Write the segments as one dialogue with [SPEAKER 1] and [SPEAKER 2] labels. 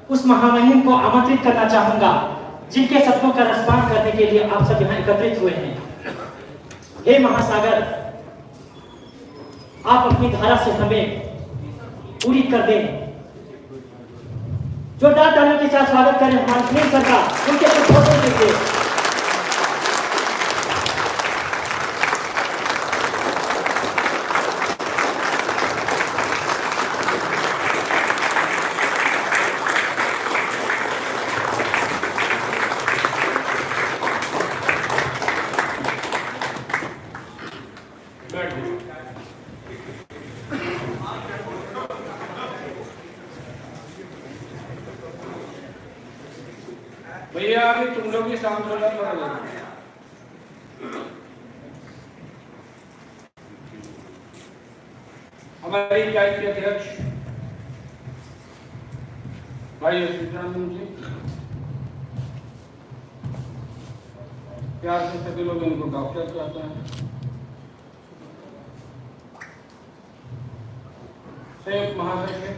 [SPEAKER 1] उस महामहिम को आमंत्रित करना चाहूंगा जिनके शब्दों का रसपान करने के लिए आप सब यहाँ एकत्रित हुए हैं। हे महासागर, आप अपनी धारा से हमें पूरी कर दें। जोरदार तालियों के साथ स्वागत करें हमारे सुनील सर का, उनके कुछ फोटो दीजिए।
[SPEAKER 2] भैया अभी तुम लोग ही आंदोलन कर रहे हो। हमारी इकाई के अध्यक्ष भाई सीतारामन जी, प्यार से सभी लोग इनको डॉक्टर कहते हैं। संयुक्त महासचिव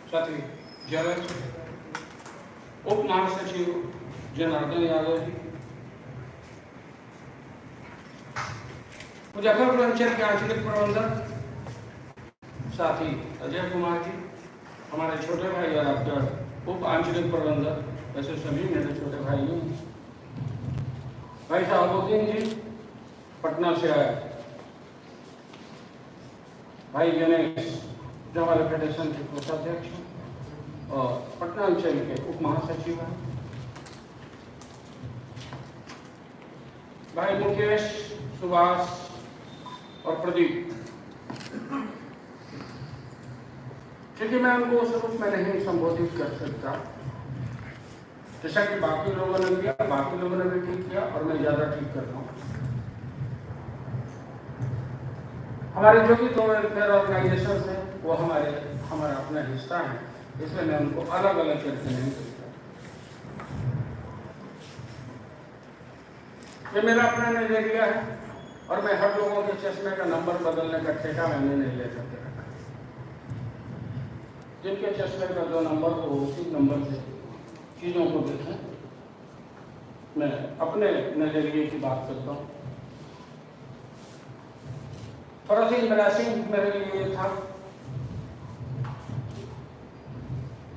[SPEAKER 2] साथी जयवंत, उप महासचिव जनार्दन यादव जी, मुजफ्फरपुर अंचल के आंचलिक प्रबंधक साथी अजय कुमार जी, हमारे छोटे भाई और आपके उप आंचलिक प्रबंधक, वैसे सभी मेरे छोटे भाई हैं, भाई साहबुद्दीन जी पटना से आए, भाई गणेश जो हमारे फेडरेशन के कोषाध्यक्ष और पटना अंचल के उप महासचिव हैं, भाई मुकेश, सुभाष और प्रदीप। क्योंकि मैं उनको उस रूप में नहीं संबोधित कर सकता, जैसा कि बाकी लोगों ने किया, बाकी लोगों ने भी ठीक किया और मैं ज्यादा ठीक कर रहा हूँ। हमारे जो भी दो वेलफेयर ऑर्गेनाइजेशन है वो हमारा अपना हिस्सा है, इसलिए मैं उनको अलग अलग करके नहीं करता। ये मेरा अपना नजरिया है और मैं हर लोगों के चश्मे का नंबर बदलने का ठेका मैंने नहीं ले सकता। जिनके चश्मे का जो नंबर हो उसी नंबर से चीजों को देखें। मैं अपने नजरिए की बात करता हूँ। थोड़ा सी एम्बैरेसिंग मेरे लिए ये था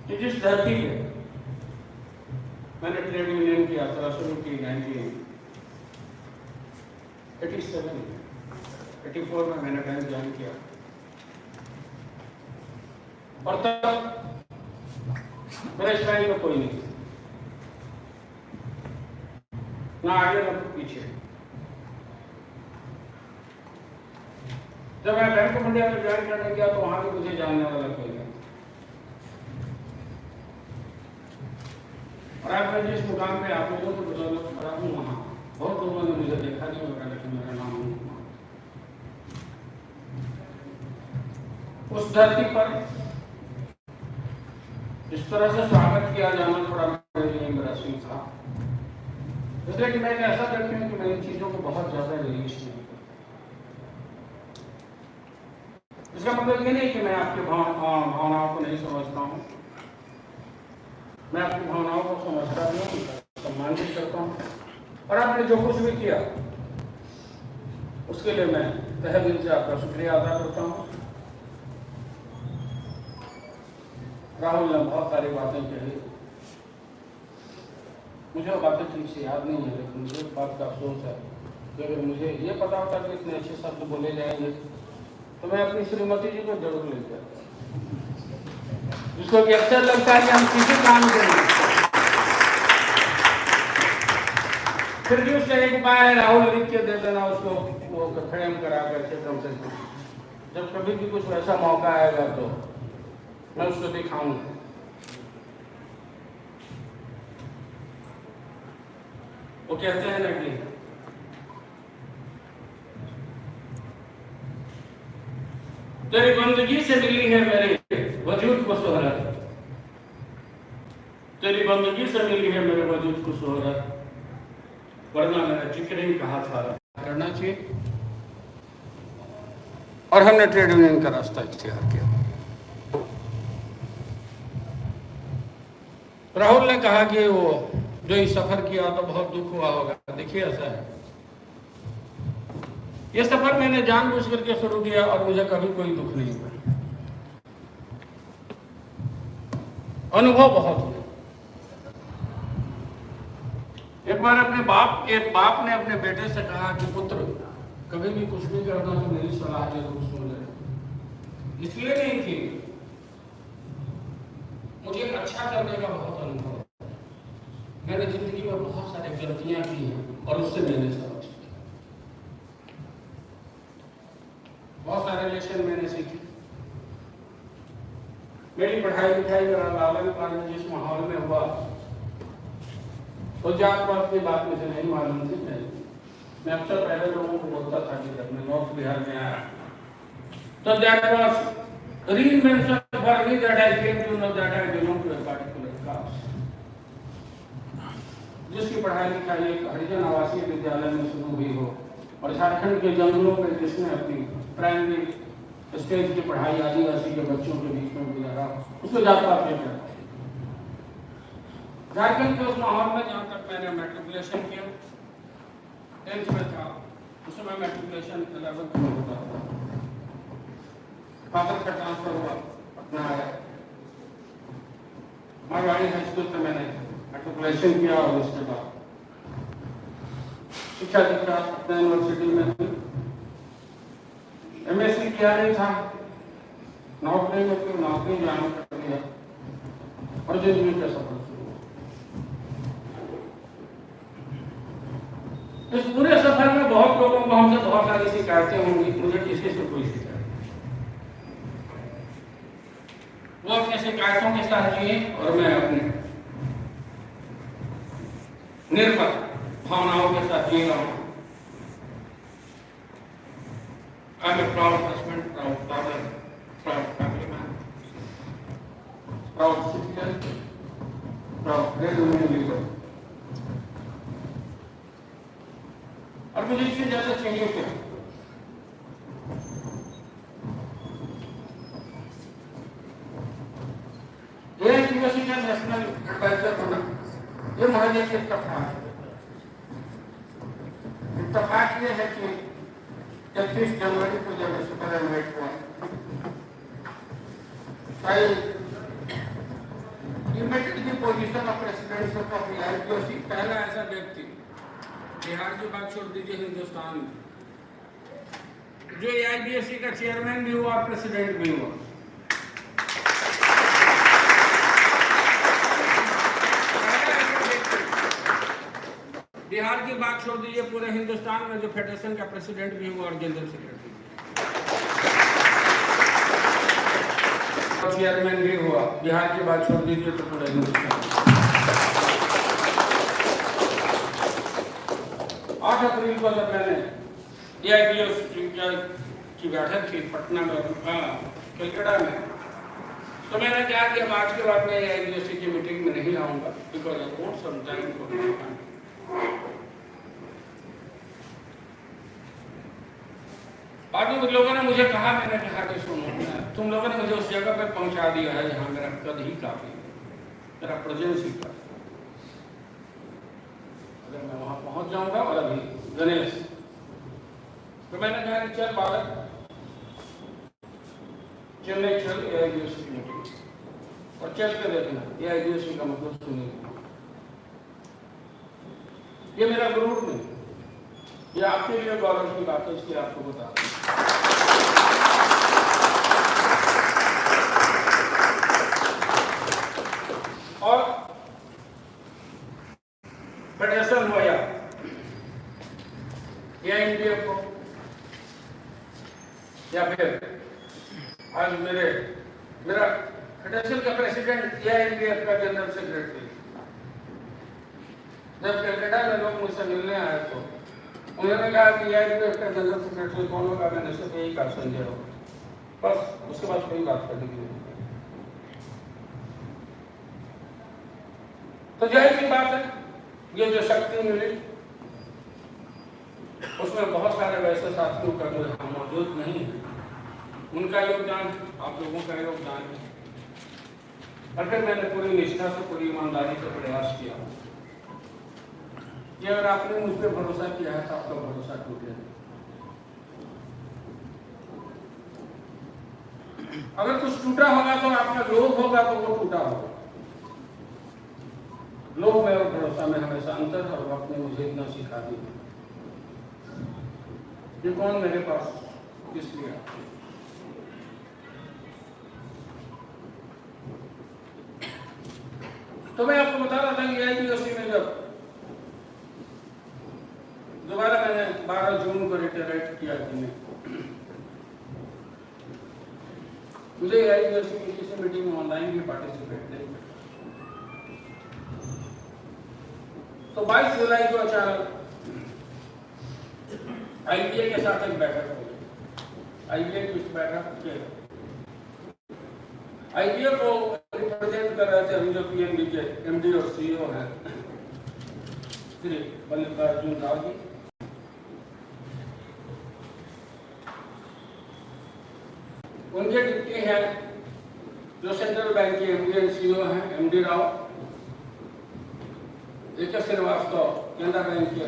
[SPEAKER 2] कि जिस धरती पे मैंने ट्रेड यूनियन की यात्रा शुरू की 1984 में मैंने बैंक ज्वाइन किया और तब मेरे इस बैंक में कोई नहीं, ना आगे ना पीछे। जब मैं बैंक ऑफ इंडिया में ज्वाइन करने गया तो वहां भी मुझे जानने वाला कोई नहीं। और आज मैं जिस मुकाम पे आप लोगों को बदौलत खड़ा हूँ, वहाँ बहुत लोगों ने मुझे देखा नहीं होगा, लेकिन मेरा नाम हूँ। उस धरती पर इस तरह से स्वागत किया जाना थोड़ा मेरे लिए एम्बैरेसिंग था, इसलिए कि मैं एक ऐसा व्यक्ति हूँ कि मैं इन चीजों को बहुत ज्यादा रिलीज नहीं करता। इसका मतलब ये नहीं कि मैं आपकी भावनाओं को नहीं समझता हूँ, मैं आपकी भावनाओं को समझता भी हूँ, सम्मान भी करता हूँ और आपने जो कुछ भी किया उसके लिए मैं तहे दिल से आपका शुक्रिया अदा करता हूँ। राहुल ने बहुत सारी बातें कही, मुझे वो बातें ठीक से याद नहीं है, लेकिन मुझे एक बात का अफसोस है कि अगर मुझे ये पता होता कि इतने अच्छे शब्द बोले जाएंगे तो मैं अपनी श्रीमती जी को जरूर ले जाता, जिसको कि अक्सर लगता है कि हम किसी काम करेंगे। फिर भी उसका एक उपाय है, राहुल लिख के दे देना उसको, वो फ्रेम करा करके कम से कम, जब कभी भी कुछ ऐसा मौका आएगा तो मैं उसको दिखाऊंगा। वो कहते हैं ना कि तेरी बंदगी से मिली है मेरे वजूद को शोहरत, तेरी बंदगी से मिली है मेरे वजूद को शोहरत, वरना मैंने जिक्र ही कहा था करना चाहिए। और हमने ट्रेड यूनियन का रास्ता इख्तियार किया। राहुल ने कहा कि वो जो इस सफर किया तो बहुत दुख हुआ होगा। देखिए ऐसा है, ये सफर मैंने जानबूझ करके शुरू किया और मुझे कभी कोई दुख नहीं हुआ। अनुभव बहुत हुआ। एक बार एक बाप ने अपने बेटे से कहा कि पुत्र, कभी भी कुछ भी करना तो मेरी सलाह जरूर सुन ले। इसलिए नहीं कि मुझे अच्छा करने का बहुत अनुभव है। मैंने जिंदगी में बहुत सारी गलतियां की हैं और उससे मैंने सबक सीखा। बहुत सारे लेसन मैंने सीखे। मेरी पढ़ाई लिखाई मेरा लालन पालन जिस माहौल में हुआ, तो जात पात की बात मुझे नहीं मालूम थी। मैं अक्सर पहले लोगों को बोलता था कि जब मैं नॉर्थ बिहार में आया तो that was reinvention for me that I came to know that I belong to a particular caste। जिसकी पढ़ाई लिखाई एक हरिजन आवासीय विद्यालय में शुरू हुई हो और झारखंड के जंगलों में जिसने अपनी प्राइमरी स्टेज की पढ़ाई आदिवासी के बच्चों के बीच में गुजारा, उसको जात पात नहीं करता। झारखंड के उस माहौल में जहाँ तक मैंने मैट्रिकुलेशन किया, 10th में था, उस समय मैट्रिकुलेशन 11th में होता था। फादर का ट्रांसफर हुआ, पटना आया। मारवाड़ी हाई स्कूल से मैंने मैट्रिकुलेशन किया और उसके बाद शिक्षा दीक्षा पटना यूनिवर्सिटी में MSc किया नहीं था, नौकरी में फिर नौकरी ज्वाइन कर लिया और जिंदगी का सफर शुरू हुआ। इस पूरे सफर में बहुत लोगों को हमसे बहुत सारी शिकायतें होंगी, मुझे किसी से कोई शिकायत नहीं। वो अपने शिकायतों के साथ जिए और मैं अपने निर्भर भावनाओं के साथ जी रहा हूँ। I'm a proud husband, proud father, proud family man, proud citizen, proud trade union leader। और मुझे इससे ज्यादा चाहिए क्या? AITOC का नेशनल एडवाइजर होना ये महज एक इत्तेफाक है। इत्तेफाक ये है कि 31 जनवरी को जब सुपर इनवाइट हुआ, I invited the position of president of AITOC। पहला ऐसा व्यक्ति, बिहार की बात छोड़ दीजिए, हिंदुस्तान में जो AITOC का चेयरमैन भी हुआ, प्रेसिडेंट भी हुआ। बिहार की बात छोड़ दीजिए, पूरे हिंदुस्तान में जो फेडरेशन का प्रेसिडेंट भी हुआ और जनरल सेक्रेटरी, चेयरमैन भी हुआ। बिहार की बात छोड़ दीजिए तो पूरे हिंदुस्तान। 8 अप्रैल को जब मैंने AITOC की बैठक थी पटना में, कलकत्ता में, तो मैंने कहा कि अब आज के बाद मैं AITOC की मीटिंग में नहीं आऊंगा, because I want some time for my family. बाकी उन लोगों ने मुझे कहा, मैंने कहा कि सुनो, तुम लोगों ने मुझे उस जगह पे पहुंचा दिया है जहां मेरा कद ही काफी है, मेरा प्रेजेंस ही काफी। अगर मैं वहां पहुंच जाऊंगा, और अभी गणेश, तो मैंने कहा कि चल बालक, चेन्नई चल AITOC की मीटिंग, और चल के देखना AITOC का मतलब सुनिए। ये मेरा गुरूर नहीं, ये आपके लिए गौरव की बात है, इसलिए आपको बता दूं। और फेडरेशन हो या AITF को, या फिर आज मेरा फेडरेशन का प्रेसिडेंट AITF का जनरल सेक्रेटरी, जब कलकत्ता में लोग मुझसे मिलने आए तो उन्होंने कहा कि AITF का जनरल सेक्रेटरी कौन होगा? मैंने सिर्फ यही कहा, संजय हो। बस उसके बाद कोई बात करने की नहीं। तो जाहिर सी बात है, ये जो शक्ति मिली उसमें बहुत सारे वैसे साथियों का जो यहाँ मौजूद नहीं है, उनका योगदान, आप लोगों का योगदान है। और फिर मैंने पूरी निष्ठा से, पूरी ईमानदारी से प्रयास किया कि अगर आपने मुझ पर भरोसा किया है तो आपका भरोसा टूटे। अगर कुछ टूटा होगा तो आपका लोभ होगा तो वो टूटा होगा। लोभ में और भरोसा में हमेशा अंतर है, और वक्त ने मुझे इतना सिखा दिया कि कौन मेरे पास किस लिए आता है। तो मैं आपको बता रहा था कि IBSC में जब दोबारा मैंने 12 जून को रिटायरेट किया थी, मुझे IBSC की किसी मीटिंग में ऑनलाइन भी पार्टिसिपेट नहीं। तो 22 जुलाई को अचानक IBA के साथ एक बैठक हो गई। IBA की इस बैठक के IBA को रिप्रेजेंट कर रहे थे अभी जो PNB के MD और CEO हैं श्री मल्लिकार्जुन राव जी, उनके डिप्टी हैं जो सेंट्रल बैंक के MD और CEO हैं MD Rao, AK Srivastava Canara bank के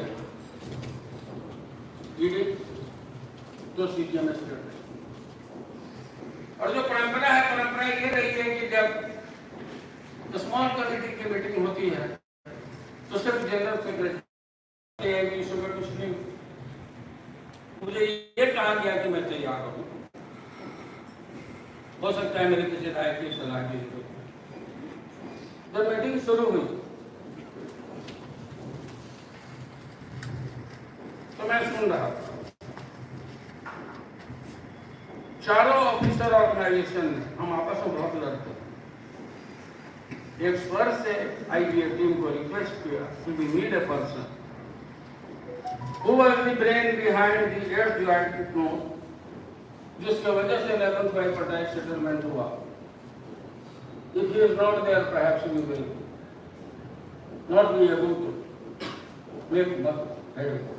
[SPEAKER 2] ED, जो CGM स्टेट। और जो परंपरा ये रही है कि जब स्मॉल कमेटी की मीटिंग होती है तो सिर्फ जनरल सेक्रेटरी इशू में कुछ नहीं। मुझे ये कहा गया कि मैं तैयार हूँ, हो सकता है मेरी किसी राय की सलाह की जरूरत। जब मीटिंग शुरू हुई तो मैं सुन रहा था। चारों ऑफिसर ऑर्गेनाइजेशन में हम आपस में बहुत लड़ते। एक स्वर से IBA टीम को रिक्वेस्ट किया कि we need a person who was the brain behind the 8th joint note, जिसके वजह से 11th bipartite settlement हुआ। If he is not there, perhaps we will not be able to make much headway.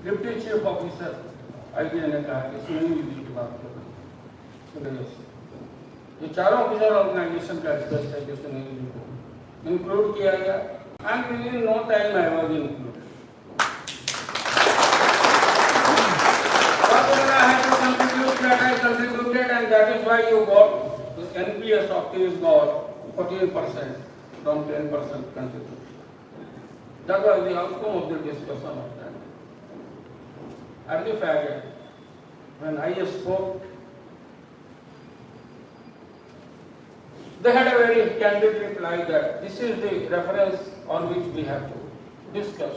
[SPEAKER 2] Deputy chief officer IBA ने कहा कि सुनील जी की बात करें। ये चारों ऑफिसर ऑर्गेनाइजेशन का रिक्वेस्ट है कि सुनील जी को इंक्लूड किया गया। And within no time I was included. बात हो रहा है तो contributed and that is why you got the NPS of this got 14% from 10% contribution. That was the outcome of the discussion of that. At the fair, when I spoke, they had a very candid reply that this is the reference on which we have to discuss.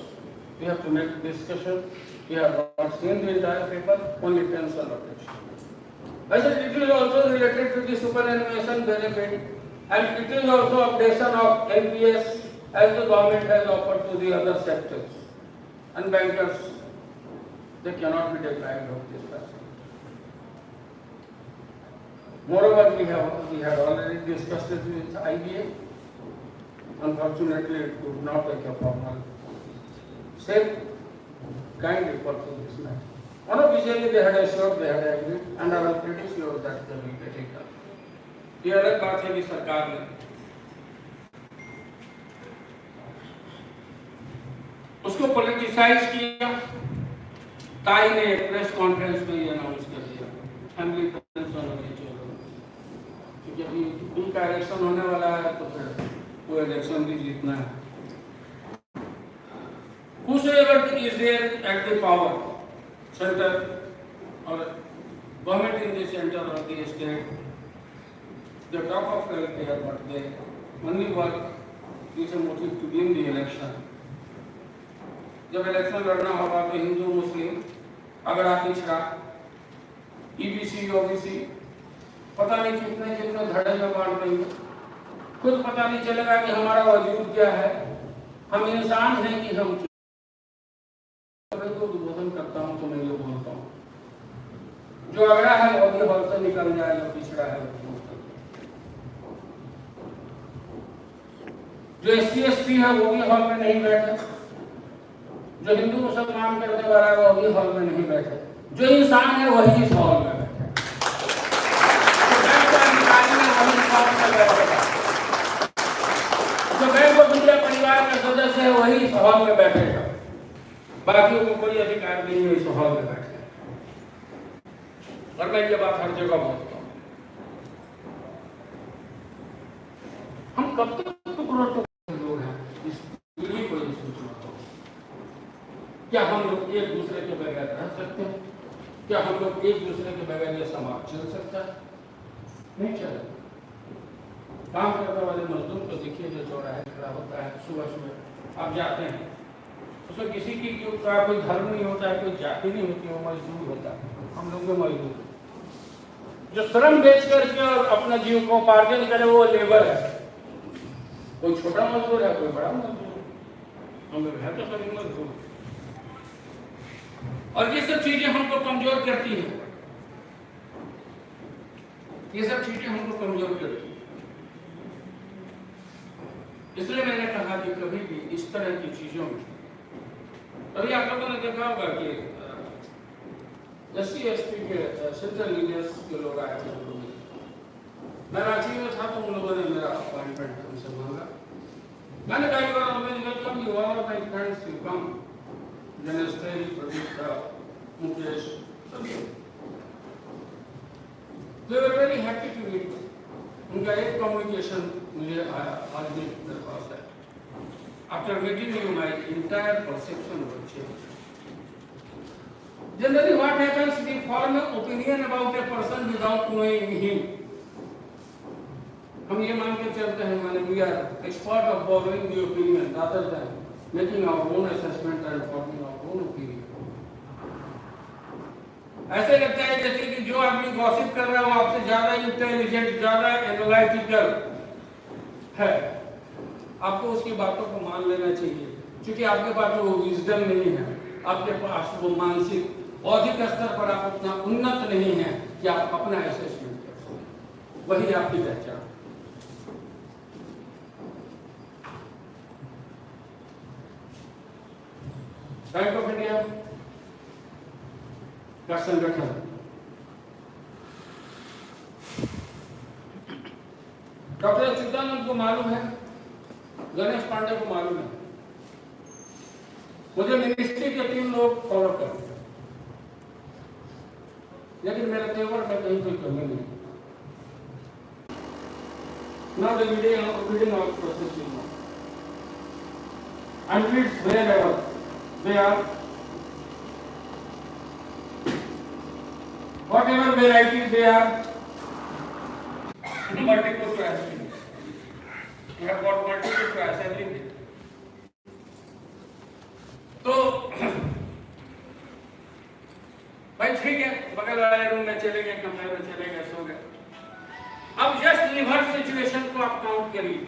[SPEAKER 2] We have to make discussion. We have not seen the entire paper, only pencil notation. I said it is also related to the superannuation benefit, and it is also updation of NPS as the government has offered to the other sectors. And bankers, they cannot be deprived of this facility. Moreover, we had already discussed it with IBA. Unfortunately, it could not take a formal same kind report for this matter. Unofficially, they had assured, they had agreed, and I was pretty sure that they will get it done. ये अलग बात है कि सरकार ने उसको politicise किया। ताई ने प्रेस कॉन्फ्रेंस में ये अनाउंस कर दिया फैमिली पेंशन होनी चाहिए, क्योंकि अभी यूपी का इलेक्शन होने वाला है तो फिर वो इलेक्शन भी जीतना है। Whosoever is there at the power, center or government in the center or the state, they talk of welfare, but they only work is a motive to win the election. जब election लड़ना होगा तो हिंदू मुस्लिम अगड़ा पिछड़ा EBC OBC पता नहीं कितने कितने धड़े में बांट देंगे। खुद पता नहीं चलेगा कि हमारा वजूद क्या है। हम इंसान हैं कि हम उद्बोधन करता हूँ तो मैं ये बोलता हूँ, जो अगड़ा है वो भी हॉल से निकल जाए, जो पिछड़ा है जो SC ST है वो भी हॉल में नहीं बैठे, जो हिंदू मुसलमान करने वाला है वो भी हॉल में नहीं बैठे, जो इंसान है वही इस हॉल में बैठे। साथ में बैठेगा। जो बैंक ऑफ इंडिया परिवार का सदस्य है वही इस हॉल में बैठेगा, बाकियों को कोई अधिकार नहीं है इस हॉल में बैठने। और मैं ये बात हर जगह बोलता हूँ, हम कब तक टुकड़ों लोग हैं इस पीढ़ी को ये सोचना होगा। क्या हम लोग एक दूसरे के बगैर रह सकते हैं? क्या हम लोग एक दूसरे के बगैर ये समाज चल सकता है? नहीं चलेगा। काम करने वाले मजदूर को देखिए जो चौराहे खड़ा होता है सुबह सुबह, आप जाते हैं उसमें किसी की का कोई धर्म नहीं होता है, कोई जाति नहीं होती, वो मजदूर होता है। हम लोग में मजदूर जो श्रम बेच करके और अपना जीविकोपार्जन करे वो लेबर है। कोई छोटा मजदूर है, कोई बड़ा मजदूर है, हम लोग है तो सभी मजदूर। और ये सब चीजें हमको कमजोर करती हैं, ये सब चीजें हमको कमजोर करती हैं। इसलिए मैंने कहा कि कभी भी इस तरह की चीजों में, अभी आप लोगों ने देखा होगा कि SC ST के सेंट्रल लीडर्स के लोग आए थे। मैं रांची में था तो उन लोगों ने मेरा अपॉइंटमेंट हमसे मांगा। मैंने कहा you are always welcome, you are my friends, you come. Dinesh तेरी, प्रदीप का, मुकेश, सभी they were very happy to meet me. उनका एक कम्युनिकेशन मुझे आया, आज भी मेरे पास है। After meeting you my entire perception will change. Generally what happens, we form an opinion about a person without knowing him. हम ये मान के चलते हैं माने we are expert of borrowing the opinion rather than making our own assessment and forming our own opinion. ऐसे लगता है जैसे कि जो आदमी गॉसिप कर रहा है वो आपसे ज्यादा इंटेलिजेंट, ज्यादा एनालिटिकल है, आपको उसकी बातों को मान लेना चाहिए, क्योंकि आपके पास वो विजडम नहीं है, आपके पास वो मानसिक बौद्धिक स्तर पर आप उतना उन्नत नहीं है कि आप अपना असेसमेंट कर सकें। वही आपकी पहचान। बैंक ऑफ इंडिया का संगठन डॉक्टर अच्युतानंद को मालूम है, गणेश पांडे को मालूम है, मुझे मिनिस्ट्री के 3 लोग फॉलो करते हैं, लेकिन मेरे तेवर में कहीं कोई कमी नहीं। Now the reading of process is on. And it's wherever they are, whatever varieties they are, multiple choice. You have got multiple choice everything. तो भाई ठीक है, बगल वाले रूम में चले गए, कमरे में चले गए, सो गए। अब जस्ट रिवर्स सिचुएशन को आप काउंट करिए।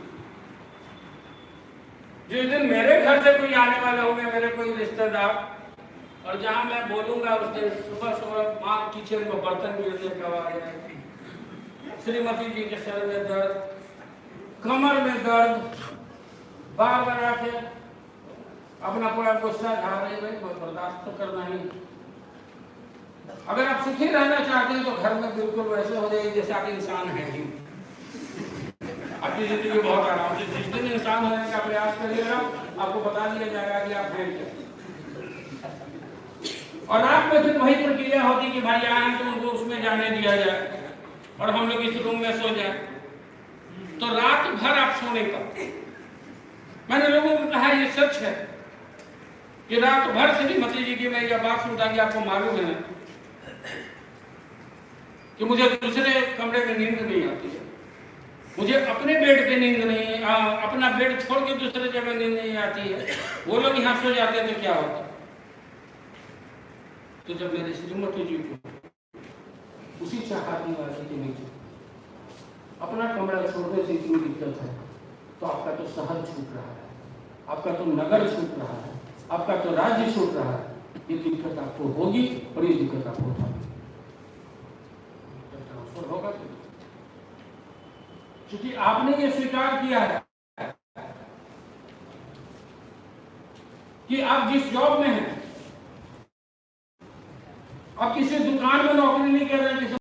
[SPEAKER 2] जिस दिन मेरे घर से कोई आने वाले होंगे, मेरे कोई रिश्तेदार, और जहां मैं बोलूंगा उस दिन सुबह सुबह मां किचन में बर्तन गिरने का आवाज आएगी, श्रीमती जी के सर में दर्द, कमर में दर्द, बार बार आके अपना पूरा गुस्सा झाड़ रही है, बर्दाश्त तो करना ही। अगर आप सुखी रहना चाहते हैं तो घर में बिल्कुल वैसे हो जाए जैसे आप इंसान हैं ही। आपकी जिंदगी बहुत आराम से, जिस दिन इंसान होने का प्रयास करिएगा आपको बता दिया जाएगा कि आप हैं क्या। और रात में फिर वही प्रक्रिया होती कि भाई आए तो उनको उसमें जाने दिया जाए और हम लोग इस रूम में सो जाए, तो रात भर आप सोने का। मैंने लोगों को कहा ये सच है कि रात भर श्रीमती जी की मैं यह बात सुनता कि आपको मालूम है कि मुझे दूसरे कमरे में नींद नहीं आती है, मुझे अपने बेड पे नींद नहीं, अपना बेड छोड़ के दूसरे जगह नींद नहीं आती है। वो लोग यहाँ सो जाते हैं तो क्या होता। तो जब मेरे श्रीमती जी को उसी चाहती वाली के नीचे अपना कमरा छोड़ने से इतनी दिक्कत है, तो आपका तो शहर छूट रहा है, आपका तो नगर छूट रहा है, आपका तो राज्य छूट रहा है। ये दिक्कत आपको होगी और ये दिक्कत आपको होगी, ट्रांसफर होगा क्योंकि आपने ये स्वीकार किया है कि आप जिस जॉब में हैं, आप किसी दुकान में नौकरी नहीं कर रहे हैं,